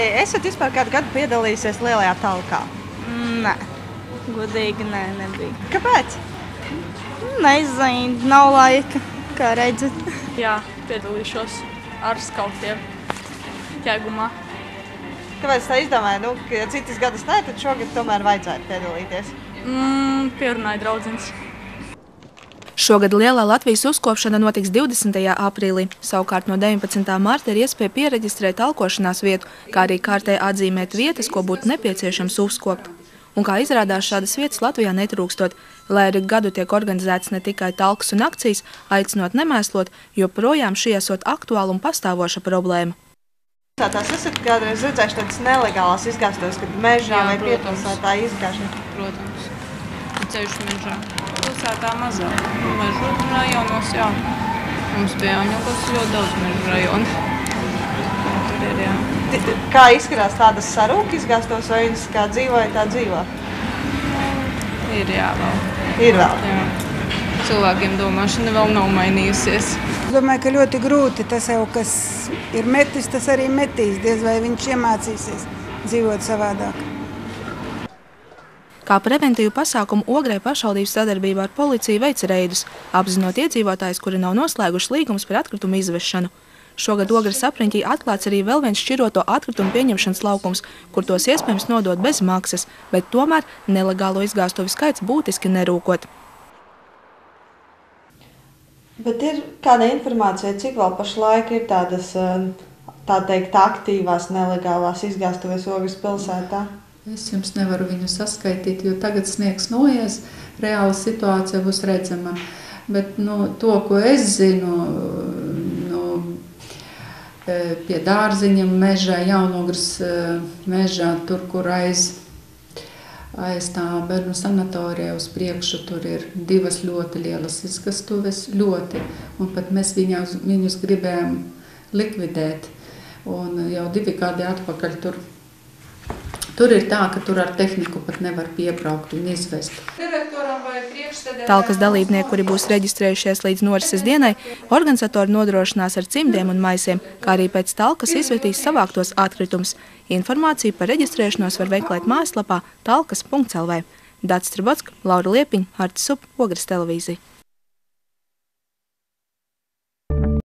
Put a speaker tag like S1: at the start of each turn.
S1: Vai esat vispār kādu gadu piedalījusies lielajā talkā?
S2: Nē, godīgi nebija.
S1: Kāpēc?
S2: Nezinu, nav laika, kā redzat.
S3: Jā, piedalīšos ar skautiem Ķegumā.
S1: Kāpēc tā izdomāja? Ja citas gadus nē, tad šogad tomēr vajadzētu piedalīties.
S3: Pierunāja draudzens.
S4: Šogad lielā Latvijas uzkopšana notiks 20. aprīlī. Savukārt no 19. marta ir iespēja piereģistrēt talkošanās vietu, kā arī kārtē atzīmēt vietas, ko būtu nepieciešams uzkopt. Un kā izrādās, šādas vietas Latvijā netrūkstot, lai arī gadu tiek organizētas ne tikai talkas un akcijas, aicinot nemēslot, joprojām šī esot aktuāla un pastāvoša problēma.
S1: Tās esat kādreiz redzējuši tādas nelegālās izgāstos, kad mežā vai piepilsētā izgāšana?
S3: Protams, ceļš mežā. Pilsētā mazāk. Mežu rajonos, jā. Mums pie Jāņogos ļoti daudz mežu rajonu. Tur ir, jā.
S1: Kā izskatās tādas sarūk izgāstos, vai viņas kā dzīvoja, tā dzīvo?
S3: Ir, jā, vēl.
S1: Ir vēl?
S3: Jā. Cilvēkiem domāšana vēl nav mainījusies.
S5: Es domāju, ka ļoti grūti. Tas jau, kas ir metis, tas arī metīs. Diez vai viņš iemācīsies dzīvot savādāk.
S4: Kā preventīvu pasākumu Ogrē pašvaldības sadarbībā ar policiju veic reidus, apzinot iedzīvotājus, kuri nav noslēguši līgumus par atkritumu izvešanu. Šogad Ogres apriņķī atklāts arī vēl viens šķiroto atkritumu pieņemšanas laukums, kur tos iespējams nodot bez maksas, bet tomēr nelegālo izgāstuvi skaits būtiski nerūkot.
S1: Bet ir kāda informācija, cik vēl pašlaik ir tādas, tā teikt, aktīvās nelegālās izgāstuves Ogres pilsētā?
S6: Es jums nevaru viņu saskaitīt, jo tagad sniegs noies, reāla situācija būs redzama. Bet to, ko es zinu, pie Dārziņam mežā, Jaunogres mežā, tur, kur aiz tā bērnu sanatorija uz priekšu, tur ir divas ļoti lielas izgastuves, ļoti. Un pat mēs viņus gribējām likvidēt. Un jau 2 gadi atpakaļ Tur ir tā, ka tur ar tehniku pat nevar piebraukt un izvest.
S4: Talkas dalībnieki, kuri būs reģistrējušies līdz norises dienai, organizatori nodrošinās ar cimdiem un maisiem, kā arī pēc talkas izvetīs savāktos atkritumus. Informāciju par reģistrēšanos var meklēt mājaslapā talkas.lv. Dats Stribotska, Laura Liepiņa, Artis Sup, Ogres televīzija.